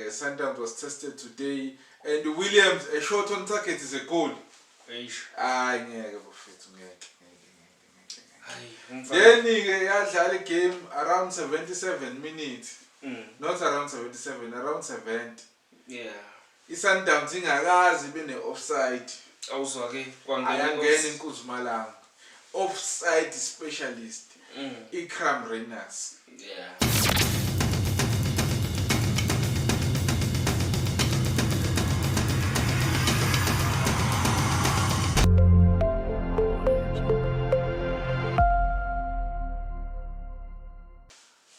Sundowns was tested today, and Williams a shot on target is a goal. Then yadlala game around 77 minutes. Not around 77, around 70. Yeah. Sundowns ingakazi bene offside. Awuzwa ke Ayangena iNkuzumalanga. Offside specialist. Ikram Reyners. Yeah.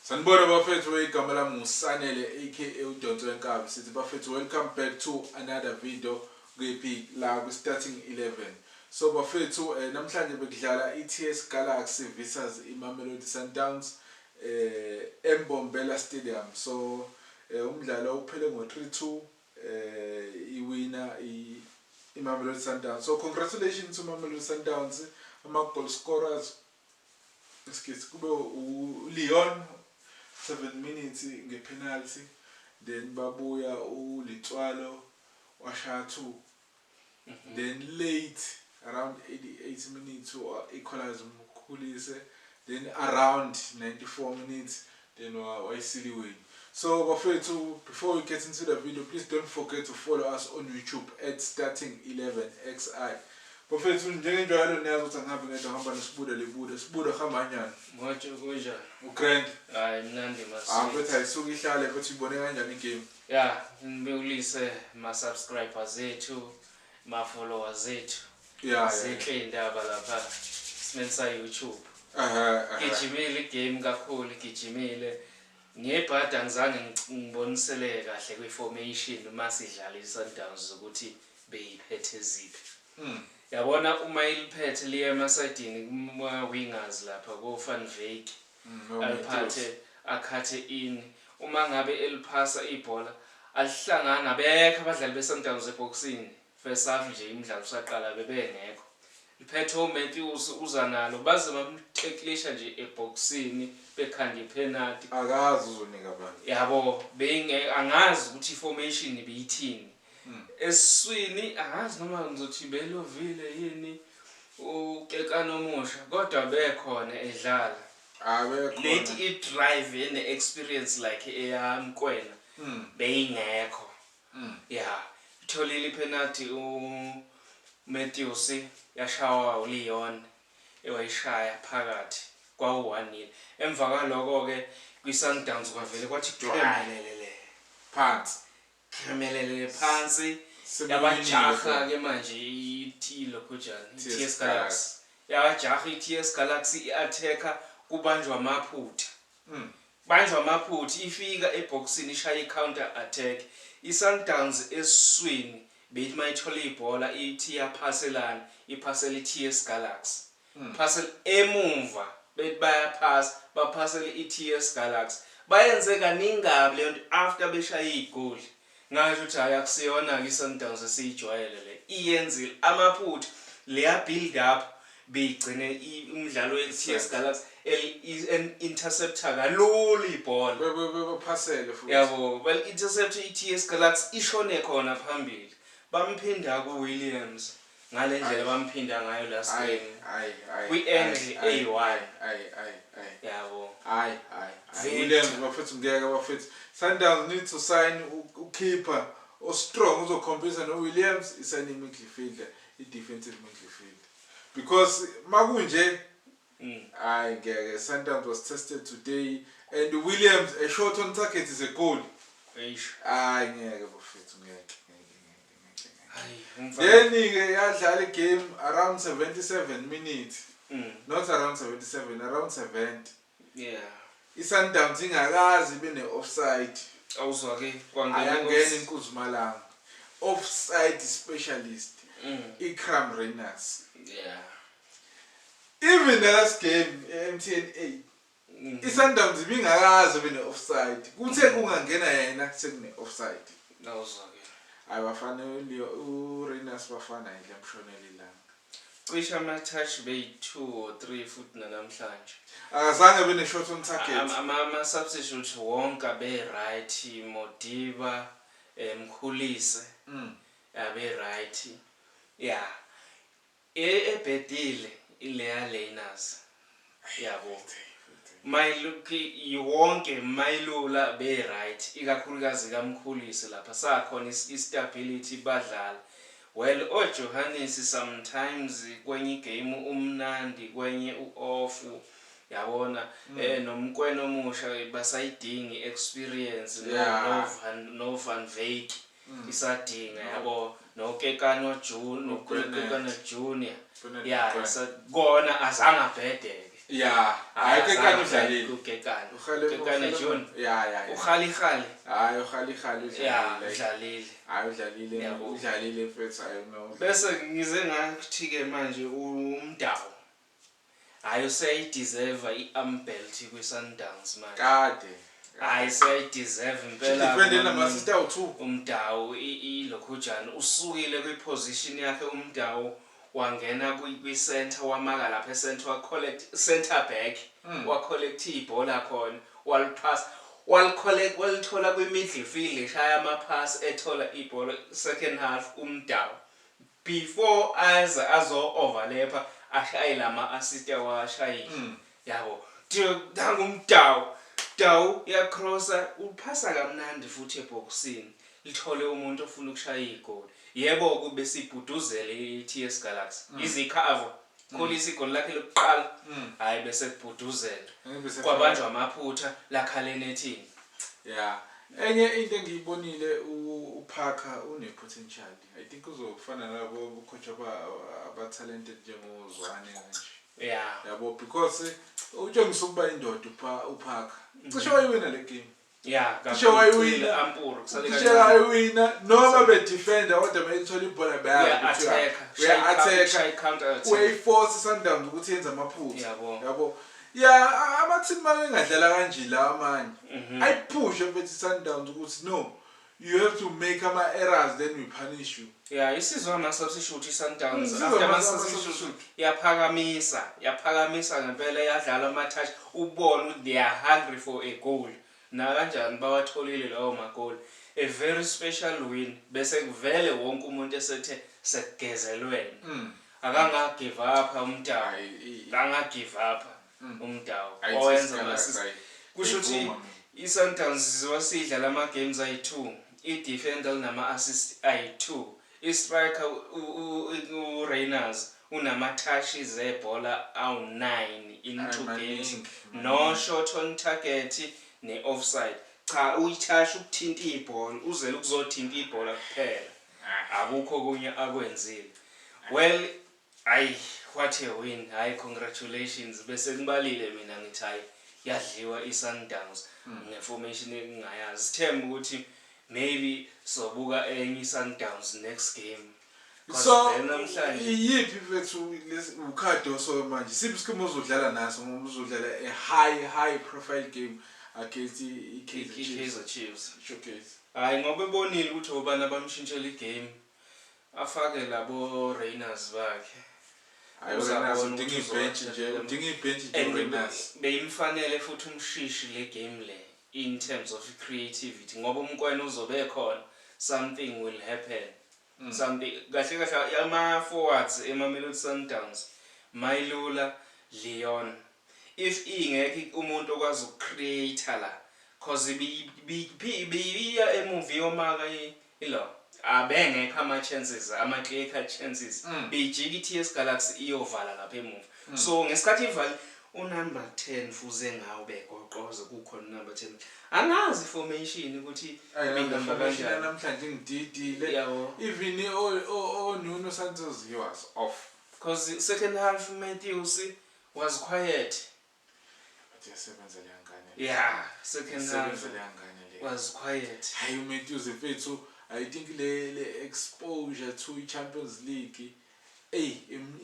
Sanibona bafethu igama lami nguSanele aka uDonso Nkabi. Sithi bafethu welcome back to another video kwi la ku starting 11. So bafethu namhlanje bekudlala iTS Galaxy versus iMamelodi Sundowns eMbombela Stadium. So umdlalo uphele ngo-3-2 iwina iMamelodi Sundowns. So congratulations to iMamelodi Sundowns, ama goal scorers. Kube uLeon 7 minutes ngepenalty, then babuya uLitswalo washaya 2. Then late around 88 minutes equalize Mkhulise, then around 94 minutes then wayisiliwini. So bafethu, before we get into the video, please don't forget to follow us on YouTube at starting11xi. Bafethu njengenjalo niyazi ukuthi angihambe ngedwa ngihamba nesibude lebude sibude hamba nyani Mwathi kunjani uGrand hayi mnandi masi bethu ayisuka ihlale bethu ibone kanjani igame ngibulise ma subscribers zethu ma followers zethu zinhle indaba lapha simenza YouTube gijimile igame kakhulu gijimile ngebhadi angizange ngibonisele kahle kwi-formation uma sidlala iSundowns ukuthi beyiphethe ziphi yabona uma iliphethe liya emasidini kuma wingers lapha ko Van Wyk aliphathe akhathe in uma ngabe eliphasa ibhola alihlangana abekho abadlali beSundowns eboxini first half nje imidlalo usaqala bebengekho liphethe uMatthews uzanalo baze bamteklisha nje eboxini bekhanda ipenalty akazi uzonika abantu yabo angazi ukuthi formation ibiyithini eswini angazi noma ngizothi belovile yini ukekano omusha kodwa bekhona edlala late i-drive and experience like eyamkwena beyingekho itholile ipenalty uMatthews yashawa uLeon ewayishaya phakathi kwa-1-0 emva kwaloko ke kwi-Sundowns kwavele kwathi kremelele phansi kremelele phansi yabajaha ke manje ithilo khojana iTS Galaxy yabajaha iTS Galaxy iattacker kubanjwa amaphutha banjwa amaphutha ifika eboxini ishaya i-counter attack iSundowns eswini bethi mayithola ibhola ithi yaphaselana iphasela iTS Galaxy phasel emumva bethi bayaphasa baphasela iTS Galaxy bayenze kaningi kabi lento after beshaya igoli ngasho ukuthi akusiyona ke iSundowns esiyijwayele le iyenzile amaphutha leya build up beyigcine umdlalo weTS Galaxy interceptor kalula ibhola bephasele futhi yabo well intercept iTS Galaxy ishone khona phambili bamphinda kuWilliams ngale ndlela bamphinda ngayo last game kwi-angle A1 yabo Williams bafethu ngeke bafethu Sundowns need to sign keeper or strong uzocompete no Williams isayine midfielder defensive midfielder because makunje ngeke Sundowns was tested today and Williams a shot on target is a goal ngeke bafethu ngeke then yadlala game around 77 minutes not around 77 around 70 iSundowns ingakazi bene offside awuzwa ke ayangena iNkuzumalanga offside specialist Ikram Reyners even the last game MTN 8 iSundowns ibingakazi bene offside kuthe kungangena yena sekune offside awuzwa ke ayibafana uReyners bafana ile mshonela ilanga cishe ama-touch beyi-2 or 3 futhi nanamhlanje. Akazange bene shot on target. Ama-substitute wonke abe-right, Modiba, Mkhulise, abe-right. Yeah. Ebhedile ileya Learners. Yabo. Wonke Mayilula be-right, ikakhulukazi kaMkhulise lapha sakhona i-stability badlala. Well, Johannes sometimes kwenye game umnandi kwenye u-off yabona nomkweno omusha basayidingi experience no Van Wyk isadinga yabo noKekano Junior yeah kona azange abhedeke yeah Kekano udlalile Kekano Junior yeah ukhali hayi ukhali yeah udlalile udlalile mfethu I know bese ngize ngathi ke manje umdawu hayi useyideserve i-umbelt kwi-Sundowns manje kade hayi seyideserve impela defender number 62 umdawu ilokhujana usukile kwi-position yakhe umdawu wangena kwi-center wamaka lapha e-center wa-collect center back wa-collect ibhola khona walipass walithola kwi-midfield eshaya amaphasi ethola ibhola second half umdawu before azo-overlapha ashaye lama-assist awashayile yabo Dawu yacrossa uphasa kamnandi futhi ebhokisini lithole umuntu ofuna ukushaya igoli yebo kube sibhuduzele i-TS Galaxy izikhavo Khulisa igoli lakhe lokuqala hayi bese kubhuduzela kwabanjwa amaphutha lakhala enethini yeah enye into engiyibonile uParker une-potential I think uzofana nabo coach aba-talented njengozwane kanje yeah yabo because utshengisa ukuba indoda uParker cishe wayiwina le game yeah cishe wayiwina ampuru cishe wayiwina noma be-defender kodwa bayithola ibhola bayateka uyayiforce iSundowns ukuthi yenze amaphutha yabo yeah ama-team mabengadlala kanje la amanye ayiphushe mfethu iSundowns ukuthi no you have to make ama-errors then we punish you yeah isizwe ama-substitute iSundowns after ama-substitute yaphakamisa ngempela yadlala ama-touch ubone ukuthi they are hungry for a goal na kanjani bawatholile lawo magoli a very special win bese kuvele wonke umuntu esethe sekugezelweni akangagive up umdawu akangagive up umdawu owenza ama-assist kusho ukuthi iSundowns wasidlala ama-games ayi-2 i-defender nama-assist ayi-2 i-striker uReyners unama-touches ebhola awu-9 in 2 games no shot on target ne-offside cha uyitouch ukuthinta ibhola uzele ukuzothinta ibhola kuphela akukho kunye akwenzile well what a win hayi congratulations bese ngibalile mina ngithi hayi yadliwa iSundowns ngeformation engingayazi sithemba ukuthi maybe sobuka enye iSundowns next game so yipi mfethu ukhado so manje siphi isikimo uzodlala naso ngoba uzodlala a high profile game against i-Kaizer Chiefs showcase hayi ngoba ebonile ukuthi obani abamshintshela igame afake labo Reyners bakhe udinga ibench nje beyimfanele futhi umshishi le game le in terms of creativity ngoba umkwena uzobe khona something will happen something kahle ama-forwards eMamelodi Sundowns Mayilula Leon if ingekho umuntu okwazi ukucreate la cause biya emuvi yomaka ilo abengekho ama-clear cut chances bejika i-TS Galaxy iyovala lapha emuva so ngesikhathi ivali unumber 10 fuze ngawo begoqoze kukhona number 10 angazi formation ukuthi number kanjani namhlanje ngididile even Nuno Santos he was off because second half Matthews was quiet yeah second half was quiet hayi Matthews mfethu I think le exposure to i-Champions League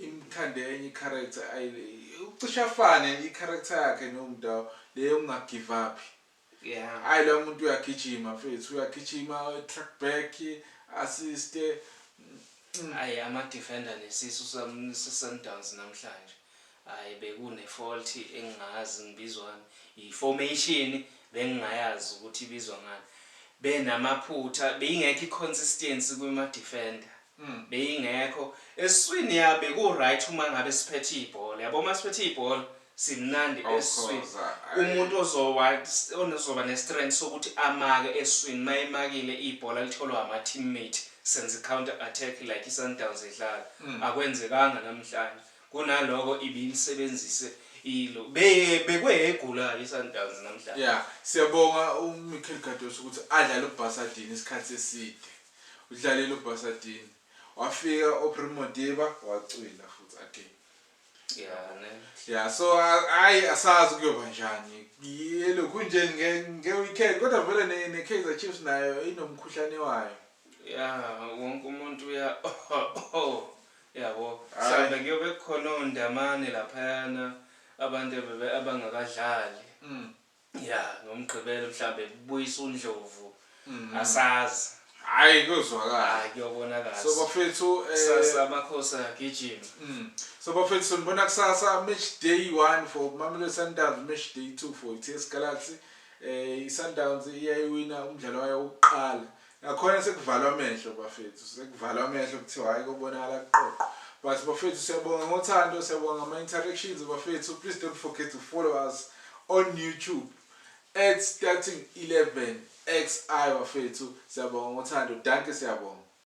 imkhande enye character ucisha afane i-character yakhe nomdawu leyo ungagive up yeah hayi lo muntu uyagijima mfethu uyagijima track back assist Hayi ama-defender nesisu se-Sundowns namhlanje hayi bekune fault engingazi ngibizwani i-formation bengingayazi ukuthi ibizwa ngani benamaphutha beyingekho i-consistency kuma-defender beyingekho eswini yabe ku-right uma ngabe siphethe ibhola yabo uma siphethe ibhola simnandi eswini umuntu ozoba ne-strength sokuthi amake eswini mayemakile ibhola litholwa ama-teammate senze counter attack like i-Sundowns edlala akwenzekanga namhlanje kunaloko ibilisebenzise ilo bekwegula i-Sundowns namhlanje yeah siyabonga uMichael Gadosi ukuthi adlale uBasadini isikhathi eside udlalela uBasadini wafika oPrimo Diba wacwila futhi again yeah so hayi asazi kuyoba njani yelo kunje nge-weekend kodwa vele ne-Kaizer Chiefs nayo inomkhuhlane wayo yeah wonke umuntu yabo mhlawumbe kuyobe khona ondamane laphayana abantu abangakadlali yeah ngomgqibelo mhlawumbe kubuyisa uNdlovu asazi hayi kuzwakala kuyobonakala so bafethu sasa amakhosi agijima so bafethu sonibona kusasa match day 1 for Mamelodi Sundowns match day 2 for TS Galaxy i-Sundowns iyayiwina umdlalo wayo wokuqala nakhona sekuvalwa amehlo bafethu sekuvalwa amehlo kuthiwa hayi kubonakala kuqoqo but bafethu siyabonga ngothando siyabonga ama-interactions bafethu please don't forget to follow us on YouTube at Starting 11 XI bafethu siyabonga ngothando danke siyabonga